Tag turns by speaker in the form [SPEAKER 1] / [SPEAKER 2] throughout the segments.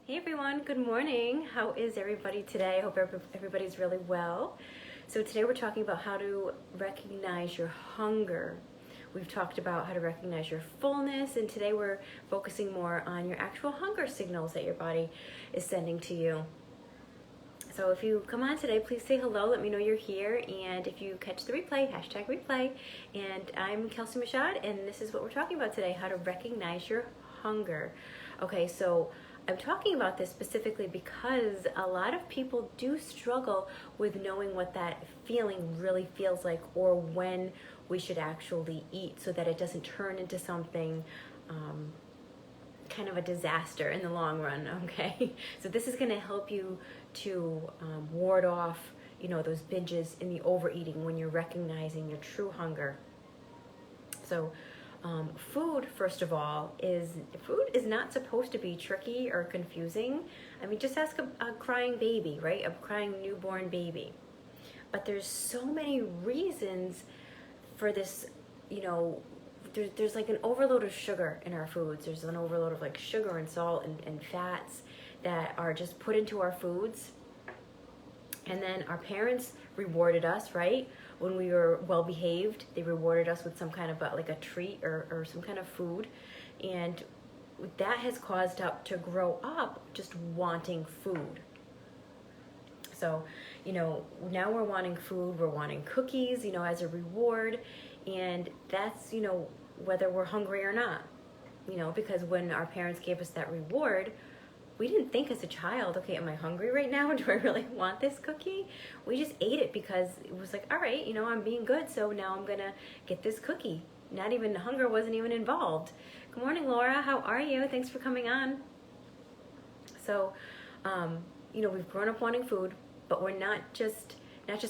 [SPEAKER 1] Hey everyone, good morning. How is everybody today? I hope everybody's really well. So today we're talking about how to recognize your hunger. We've talked about how to recognize your fullness, and today we're focusing more on your actual hunger signals that your body is sending to you. So if you come on today, please say hello, let me know you're here, and if you catch the replay, hashtag replay. And I'm Kelsie Michaud, and this is what we're talking about today, how to recognize your hunger. Okay, so I'm talking about this specifically because a lot of people do struggle with knowing what that feeling really feels like, or when we should actually eat, so that it doesn't turn into something kind of a disaster in the long run. Okay, so this is going to help you to ward off, those binges and the overeating when you're recognizing your true hunger. So food, first of all, food is not supposed to be tricky or confusing. I mean, just ask a crying baby, right? A crying newborn baby. But there's so many reasons for this, there's like an overload of sugar in our foods. There's an overload of like sugar and salt and fats that are just put into our foods. And then our parents rewarded us, right? When we were well behaved, they rewarded us with some kind of like a treat or some kind of food. And that has caused us to grow up just wanting food. So, now we're wanting food, we're wanting cookies, as a reward. And that's, whether we're hungry or not, because when our parents gave us that reward, we didn't think as a child, okay, am I hungry right now? Do I really want this cookie? We just ate it because it was like, all right, I'm being good, so now I'm gonna get this cookie. Not even, hunger wasn't even involved. Good morning, Laura, how are you? Thanks for coming on. So, we've grown up wanting food, but we're not just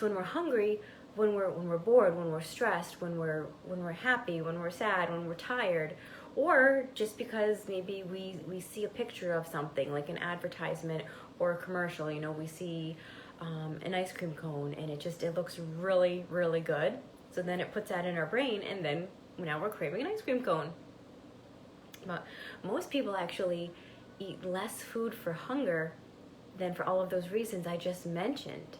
[SPEAKER 1] when we're hungry, when we're bored, when we're stressed, when we're happy, when we're sad, when we're tired, or just because maybe we see a picture of something like an advertisement or a commercial. We see an ice cream cone and it looks really, really good. So then it puts that in our brain, and then now we're craving an ice cream cone. But most people actually eat less food for hunger than for all of those reasons I just mentioned.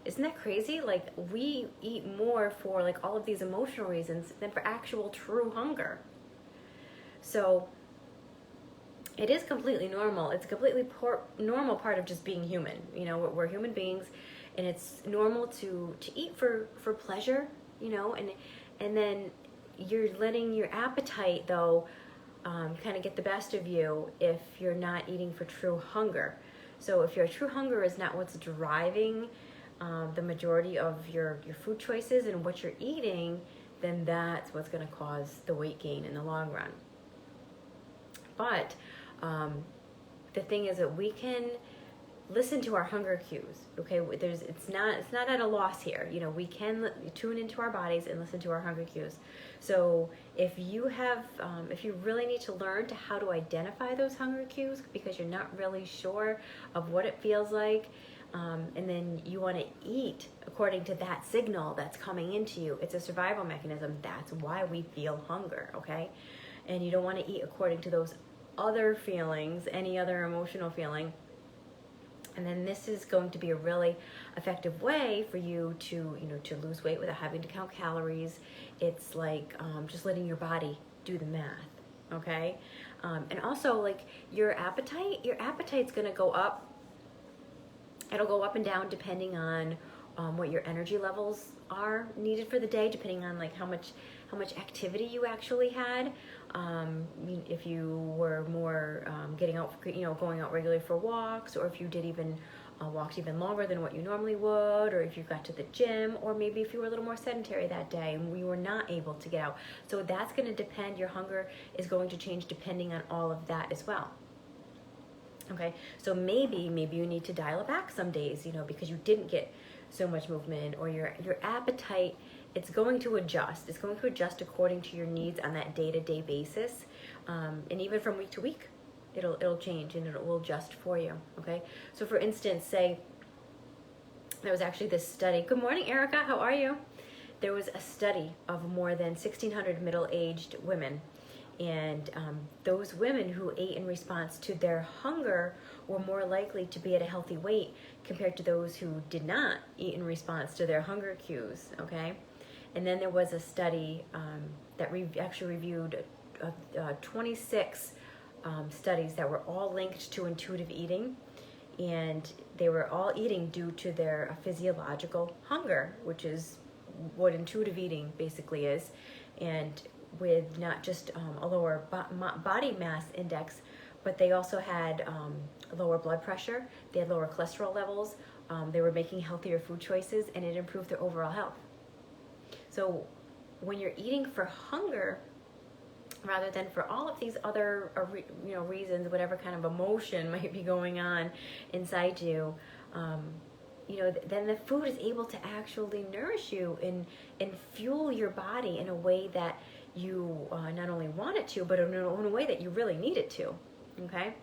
[SPEAKER 1] Isn't that crazy? Like, we eat more for like all of these emotional reasons than for actual true hunger. So it is completely normal. It's a completely normal part of just being human. We're human beings, and it's normal to eat for pleasure, and then you're letting your appetite, though, kind of get the best of you if you're not eating for true hunger. So if your true hunger is not what's driving the majority of your food choices and what you're eating, then that's what's going to cause the weight gain in the long run. But the thing is that we can listen to our hunger cues. Okay, it's not at a loss here. We can tune into our bodies and listen to our hunger cues. So if you really need to learn how to identify those hunger cues because you're not really sure of what it feels like, and then you want to eat according to that signal that's coming into you. It's a survival mechanism. That's why we feel hunger, okay? And you don't want to eat according to those other feelings, any other emotional feeling. And then this is going to be a really effective way for you to lose weight without having to count calories. It's like just letting your body do the math, okay? And also, like, your appetite's going to go up. It'll go up and down depending on what your energy levels are needed for the day, depending on like how much activity you actually had. If you were more getting out, going out regularly for walks, or if you did even walked even longer than what you normally would, or if you got to the gym, or maybe if you were a little more sedentary that day and we were not able to get out. So that's going to depend. Your hunger is going to change depending on all of that as well. Okay, so maybe you need to dial it back some days, because you didn't get so much movement, or your appetite, it's going to adjust. It's going to adjust according to your needs on that day-to-day basis, and even from week to week, it'll change and it will adjust for you. Okay, so for instance, say there was actually this study. Good morning, Erica. How are you? There was a study of more than 1,600 middle-aged women, And those women who ate in response to their hunger were more likely to be at a healthy weight compared to those who did not eat in response to their hunger cues, okay? And then there was a study that actually reviewed 26 studies that were all linked to intuitive eating, and they were all eating due to their physiological hunger, which is what intuitive eating basically is, and with not just a lower body mass index, but they also had lower blood pressure, they had lower cholesterol levels, they were making healthier food choices, and it improved their overall health. So when you're eating for hunger, rather than for all of these other reasons, whatever kind of emotion might be going on inside you, then the food is able to actually nourish you and fuel your body in a way that you not only want it to, but in a way that you really need it to, okay?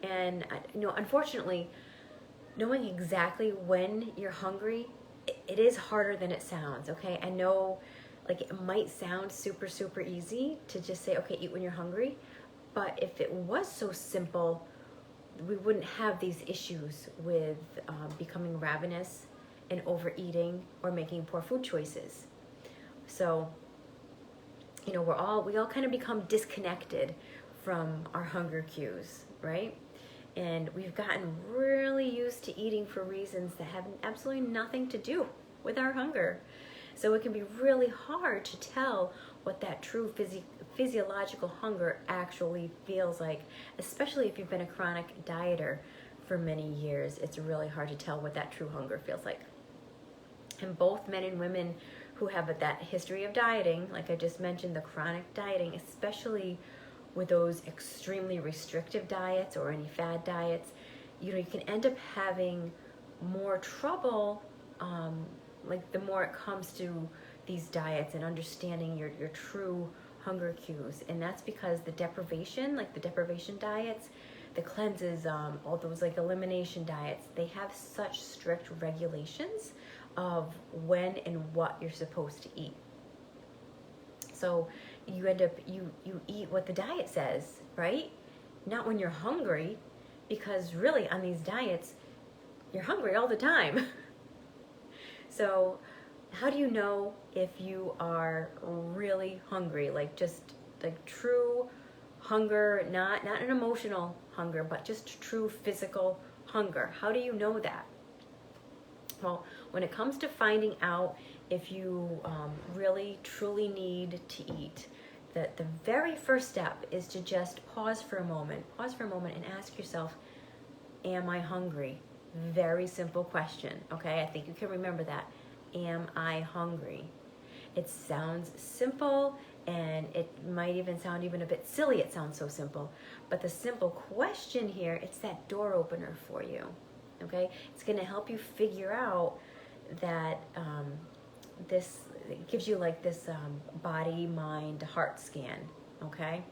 [SPEAKER 1] And, unfortunately, knowing exactly when you're hungry, it is harder than it sounds, okay? I know, like, it might sound super, super easy to just say, okay, eat when you're hungry, but if it was so simple, we wouldn't have these issues with becoming ravenous and overeating or making poor food choices. So, we all kind of become disconnected from our hunger cues, right? And we've gotten really used to eating for reasons that have absolutely nothing to do with our hunger. So it can be really hard to tell what that true physiological hunger actually feels like, especially if you've been a chronic dieter for many years. It's really hard to tell what that true hunger feels like. And both men and women who have that history of dieting, like I just mentioned, the chronic dieting, especially with those extremely restrictive diets or any fad diets, you can end up having more trouble, like the more it comes to these diets and understanding your true hunger cues. And that's because the deprivation diets, the cleanses, all those like elimination diets, they have such strict regulations of when and what you're supposed to eat. So you end up, you eat what the diet says, right? Not when you're hungry, because really on these diets, you're hungry all the time. So how do you know if you are really hungry, like just like true hunger, not an emotional hunger, but just true physical hunger? How do you know that? Well, when it comes to finding out if you really truly need to eat, the very first step is to just pause for a moment and ask yourself, am I hungry? Very simple question, okay? I think you can remember that. Am I hungry? It sounds simple, and it might even sound even a bit silly. It sounds so simple. But the simple question here, it's that door opener for you, okay? It's going to help you figure out that it gives you like this body, mind, heart scan, okay?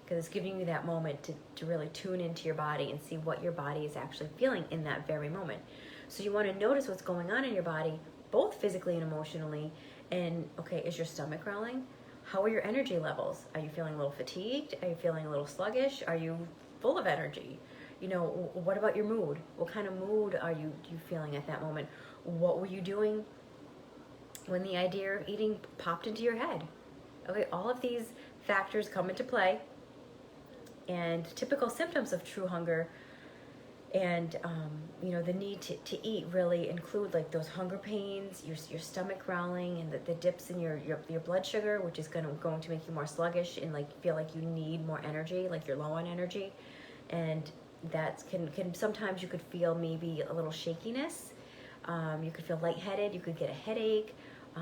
[SPEAKER 1] Because it's giving you that moment to really tune into your body and see what your body is actually feeling in that very moment. So you want to notice what's going on in your body, both physically and emotionally. And okay, is your stomach growling? How are your energy levels? Are you feeling a little fatigued? Are you feeling a little sluggish? Are you full of energy? What about your mood? What kind of mood are you feeling at that moment? What were you doing when the idea of eating popped into your head? Okay, all of these factors come into play. And typical symptoms of true hunger and the need to eat really include like those hunger pains, your stomach growling, and the dips in your blood sugar, which is going to make you more sluggish and like feel like you need more energy, like you're low on energy. And that can sometimes you could feel maybe a little shakiness. You could feel lightheaded. You could get a headache.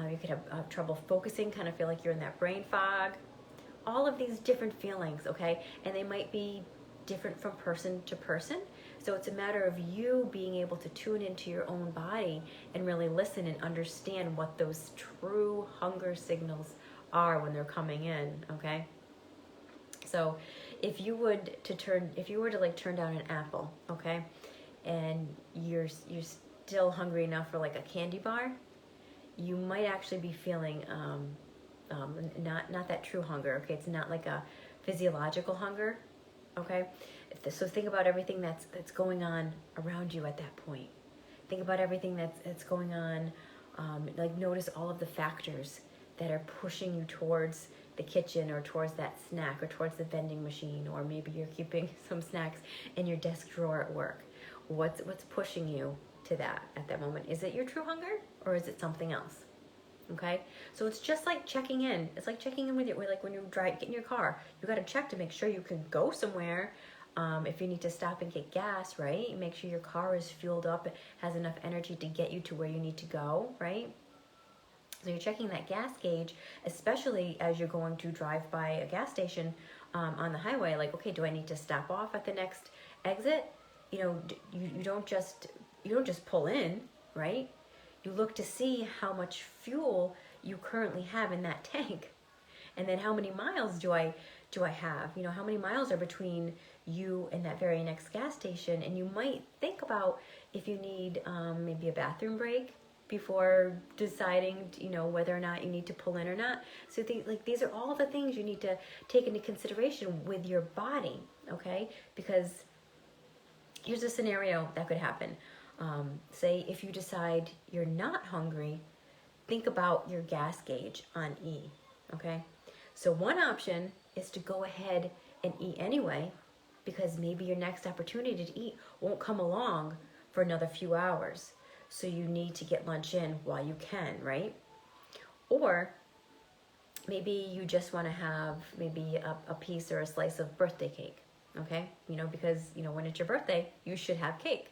[SPEAKER 1] You could have trouble focusing, kind of feel like you're in that brain fog. All of these different feelings, okay? And they might be different from person to person. So it's a matter of you being able to tune into your own body and really listen and understand what those true hunger signals are when they're coming in, okay? So if you were to like turn down an apple, okay, and you're still hungry enough for like a candy bar, you might actually be feeling not that true hunger, okay? It's not like a physiological hunger, okay? So think about everything that's going on around you at that point. Think about everything that's going on. Like notice all of the factors that are pushing you towards the kitchen or towards that snack or towards the vending machine, or maybe you're keeping some snacks in your desk drawer at work. What's pushing you to that at that moment? Is it your true hunger or is it something else? Okay, so it's just like checking in. It's like checking in with like when you get in your car, you got to check to make sure you can go somewhere. If you need to stop and get gas, right? Make sure your car is fueled up, has enough energy to get you to where you need to go, right? So you're checking that gas gauge, especially as you're going to drive by a gas station on the highway. Like, okay, do I need to stop off at the next exit? You know, you don't just pull in, right? You look to see how much fuel you currently have in that tank, and then how many miles do I have? You know, how many miles are between you and that very next gas station? And you might think about if you need maybe a bathroom break before deciding, you know, whether or not you need to pull in or not. So these are all the things you need to take into consideration with your body, okay? Because here's a scenario that could happen. Say if you decide you're not hungry, think about your gas gauge on E, okay? So one option is to go ahead and eat anyway, because maybe your next opportunity to eat won't come along for another few hours. So you need to get lunch in while you can, right? Or maybe you just want to have maybe a piece or a slice of birthday cake, okay? You know, because, you know, when it's your birthday, you should have cake.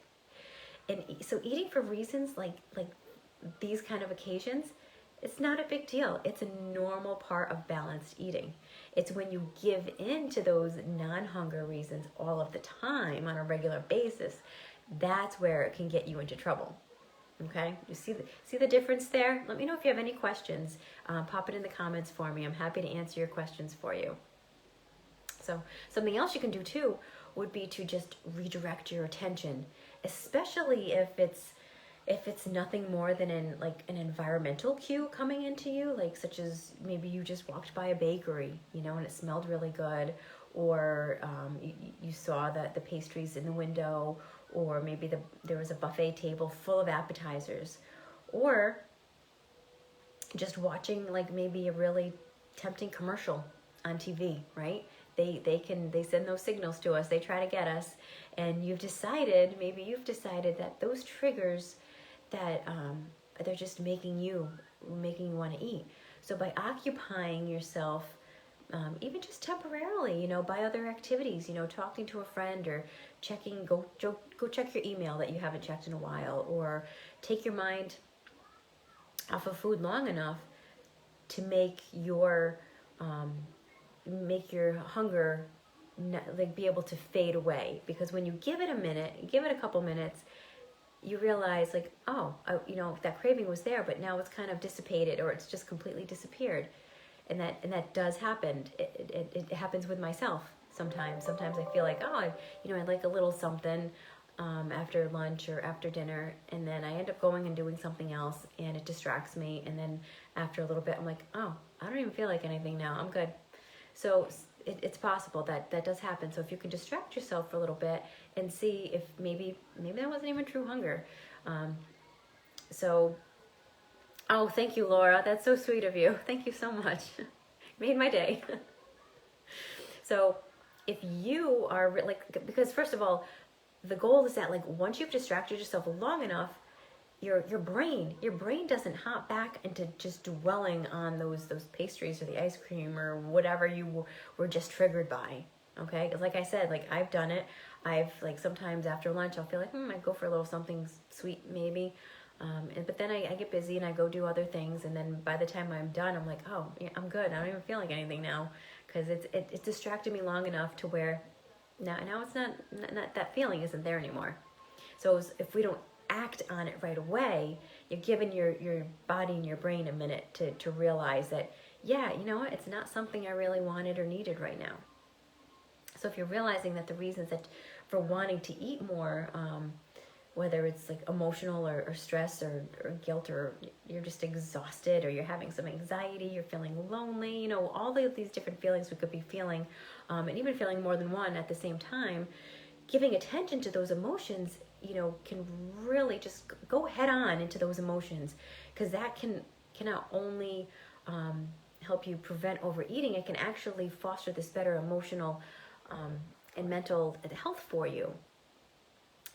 [SPEAKER 1] And so eating for reasons like these kind of occasions, it's not a big deal. It's a normal part of balanced eating. It's when you give in to those non-hunger reasons all of the time on a regular basis, that's where it can get you into trouble. Okay, you see the difference there? Let me know if you have any questions. Pop it in the comments for me. I'm happy to answer your questions for you. So something else you can do too would be to just redirect your attention, especially if it's nothing more than an environmental cue coming into you, like such as maybe you just walked by a bakery, you know, and it smelled really good, or you saw the pastries in the window, or maybe there was a buffet table full of appetizers, or just watching like maybe a really tempting commercial on TV, right? They send those signals to us. They try to get us, and maybe you've decided that those triggers that they're just making you want to eat. So by occupying yourself, even just temporarily, you know, by other activities, you know, talking to a friend, or go check your email that you haven't checked in a while, or take your mind off of food long enough to make your hunger be able to fade away. Because when you give it a couple minutes, you realize like, oh, you know, that craving was there, but now it's kind of dissipated, or it's just completely disappeared. And that does happen. It happens with myself sometimes. Sometimes I feel like, oh, I like a little something after lunch or after dinner, and then I end up going and doing something else, and it distracts me. And then after a little bit, I'm like, oh, I don't even feel like anything now. I'm good. So it's possible that does happen. So if you can distract yourself for a little bit and see if maybe that wasn't even true hunger. Oh, thank you, Laura. That's so sweet of you. Thank you so much. Made my day. So if you are because first of all, the goal is that like once you've distracted yourself long enough, your brain doesn't hop back into just dwelling on those pastries or the ice cream or whatever you were just triggered by. Okay, because like I said, like I've done it. I've like sometimes after lunch I'll feel like I'd go for a little something sweet maybe. But then I get busy and I go do other things, and then by the time I'm done, I'm like, oh, yeah, I'm good. I don't even feel like anything now, because it's distracted me long enough to where now it's not that feeling isn't there anymore. So if we don't act on it right away, you're giving your body and your brain a minute to realize that, yeah, you know what, it's not something I really wanted or needed right now. So if you're realizing that the reasons that for wanting to eat more, whether it's like emotional or stress or guilt, or you're just exhausted, or you're having some anxiety, you're feeling lonely, all of these different feelings we could be feeling, and even feeling more than one at the same time. Giving attention to those emotions, can really just go head on into those emotions, because that can not only help you prevent overeating, it can actually foster this better emotional and mental health for you.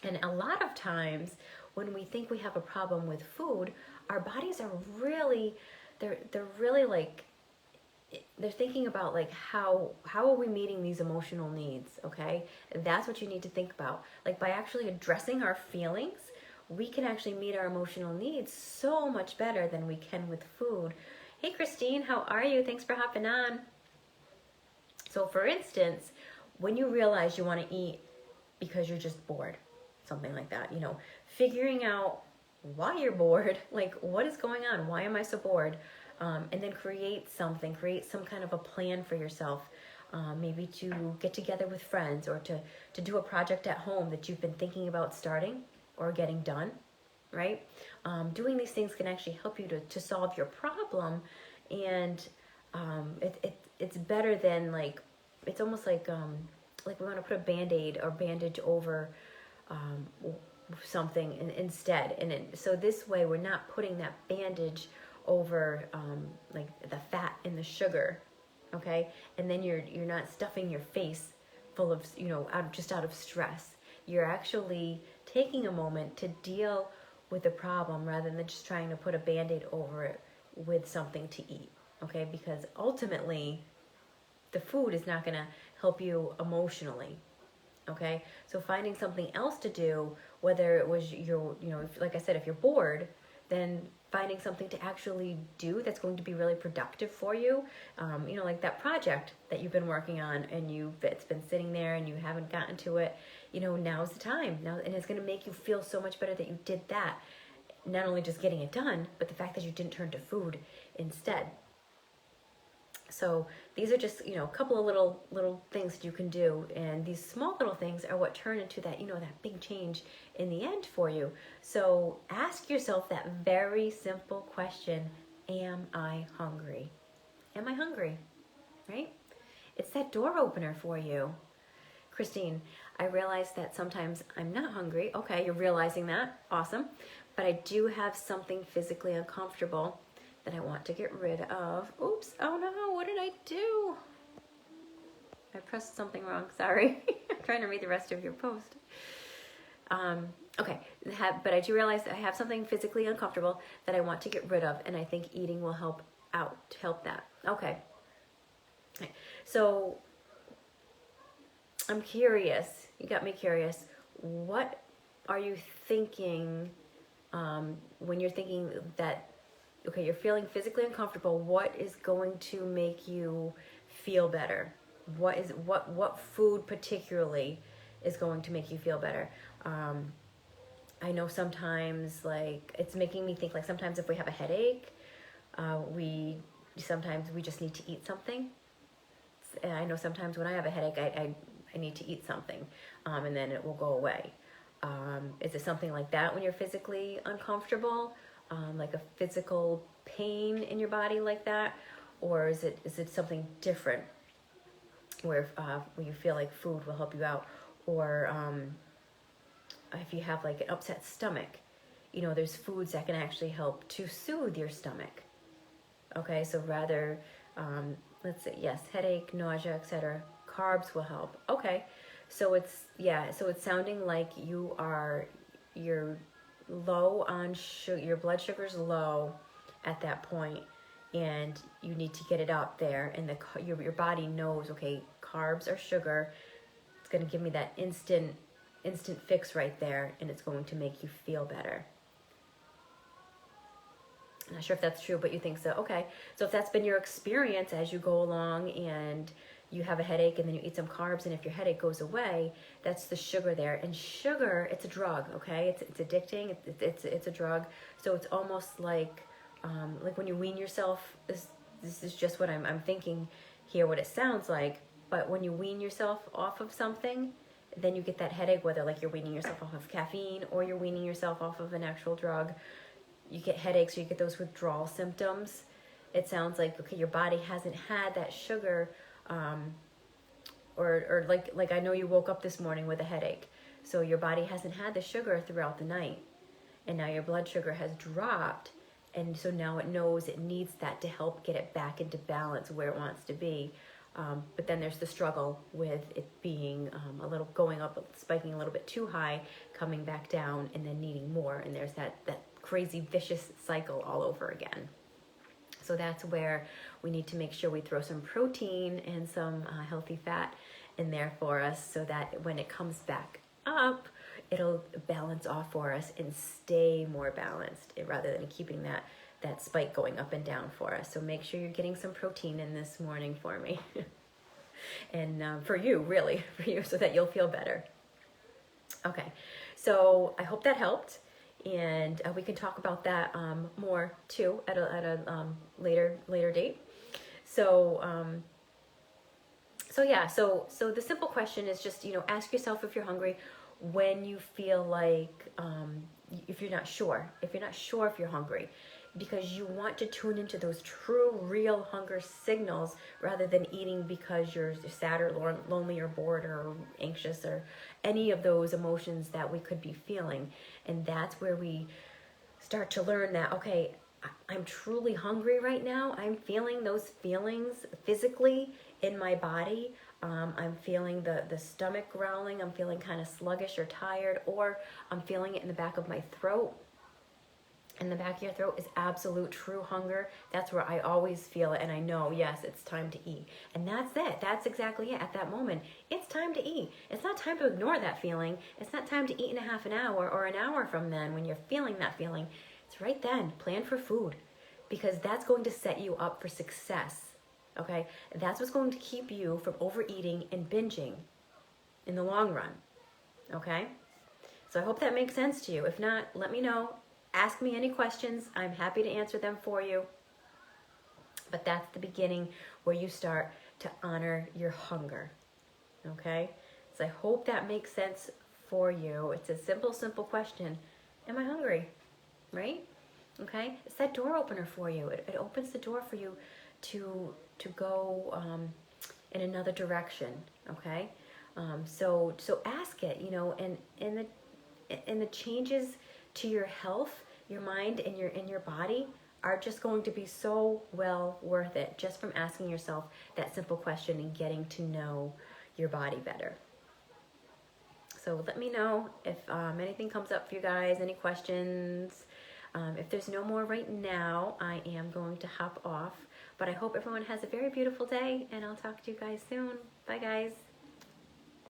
[SPEAKER 1] And a lot of times when we think we have a problem with food, our bodies are really, they're really like, they're thinking about like how are we meeting these emotional needs, okay? That's what you need to think about. Like, by actually addressing our feelings, we can actually meet our emotional needs so much better than we can with food. Hey Christine, how are you? Thanks for hopping on. So for instance, when you realize you want to eat because you're just bored, something like that, figuring out why you're bored, like what is going on? Why am I so bored? And then create some kind of a plan for yourself, maybe to get together with friends, or to do a project at home that you've been thinking about starting or getting done, right? Doing these things can actually help you to solve your problem, and it's better than like, it's almost like we want to put a band-aid or bandage over something instead, and so this way we're not putting that bandage over like the fat and the sugar, okay? And then you're not stuffing your face full of out of stress. You're actually taking a moment to deal with the problem rather than just trying to put a band-aid over it with something to eat, okay? Because ultimately the food is not going to help you emotionally, okay? So finding something else to do, whether it was like I said, if you're bored, then finding something to actually do that's going to be really productive for you, like that project that you've been working on and it's been sitting there and you haven't gotten to it, now's the time now, and it's going to make you feel so much better that you did that. Not only just getting it done, but the fact that you didn't turn to food instead. So these are just, a couple of little things that you can do. And these small little things are what turn into that, that big change in the end for you. So ask yourself that very simple question: am I hungry? Am I hungry? Right? It's that door opener for you. Christine, I realize that sometimes I'm not hungry. Okay, you're realizing that. Awesome. But I do have something physically uncomfortable that I want to get rid of. Oops, oh no, what did I do? I pressed something wrong, sorry. I'm trying to read the rest of your post. Okay, but I do realize that I have something physically uncomfortable that I want to get rid of, and I think eating will help that. Okay. So, I'm curious, you got me curious, what are you thinking when you're thinking that, okay, you're feeling physically uncomfortable, what is going to make you feel better? What food particularly is going to make you feel better? I know sometimes, like, it's making me think, like, sometimes if we have a headache, we just need to eat something. And I know sometimes when I have a headache, I need to eat something, and then it will go away. Is it something like that when you're physically uncomfortable? Like a physical pain in your body like that? Or is it something different where you feel like food will help you out? Or if you have like an upset stomach, there's foods that can actually help to soothe your stomach. Okay, so rather, let's say, yes, headache, nausea, etc. Carbs will help. Okay, so it's sounding like you're low on sugar, your blood sugar's low at that point, and you need to get it up there, and your body knows, okay, carbs are sugar. It's going to give me that instant fix right there, and it's going to make you feel better. I'm not sure if that's true, but you think so. Okay, so if that's been your experience as you go along and you have a headache and then you eat some carbs, and if your headache goes away, that's the sugar there. And sugar, it's a drug, okay? It's addicting. It's a drug. So it's almost like when you wean yourself. This is just what I'm thinking here, what it sounds like. But when you wean yourself off of something, then you get that headache, whether like you're weaning yourself off of caffeine or you're weaning yourself off of an actual drug. You get headaches, or you get those withdrawal symptoms. It sounds like, okay, your body hasn't had that sugar, or like I know you woke up this morning with a headache. So your body hasn't had the sugar throughout the night. And now your blood sugar has dropped. And so now it knows it needs that to help get it back into balance where it wants to be. But then there's the struggle with it being a little going up, spiking a little bit too high, coming back down, and then needing more. And there's that crazy vicious cycle all over again. So that's where we need to make sure we throw some protein and some healthy fat in there for us, so that when it comes back up, it'll balance off for us and stay more balanced, rather than keeping that spike going up and down for us. So make sure you're getting some protein in this morning for me. And for you, really, for you, so that you'll feel better. Okay, so I hope that helped. And we can talk about that more too at a later date. So so the simple question is just, ask yourself if you're hungry when you feel like, if you're not sure if you're hungry, because you want to tune into those true, real hunger signals, rather than eating because you're sad or lonely or bored or anxious or any of those emotions that we could be feeling. And that's where we start to learn that, okay, I'm truly hungry right now. I'm feeling those feelings physically in my body. I'm feeling the stomach growling. I'm feeling kind of sluggish or tired, or I'm feeling it in the back of my throat. And the back of your throat is absolute true hunger. That's where I always feel it, and I know, yes, it's time to eat. And that's it. That's exactly it. At that moment, it's time to eat. It's not time to ignore that feeling. It's not time to eat in a half an hour or an hour from then when you're feeling that feeling. It's right then. Plan for food, because that's going to set you up for success. Okay? That's what's going to keep you from overeating and binging in the long run. Okay? So I hope that makes sense to you. If not, let me know. Ask me any questions. I'm happy to answer them for you. But that's the beginning where you start to honor your hunger. Okay? So I hope that makes sense for you. It's a simple question. Am I hungry? Right? Okay? It's that door opener for you. It opens the door for you to go in another direction. Okay? So ask it, and the changes to your health, your mind, and your body are just going to be so well worth it, just from asking yourself that simple question and getting to know your body better. So let me know if anything comes up for you guys, any questions. If there's no more right now, I am going to hop off. But I hope everyone has a very beautiful day, and I'll talk to you guys soon. Bye, guys.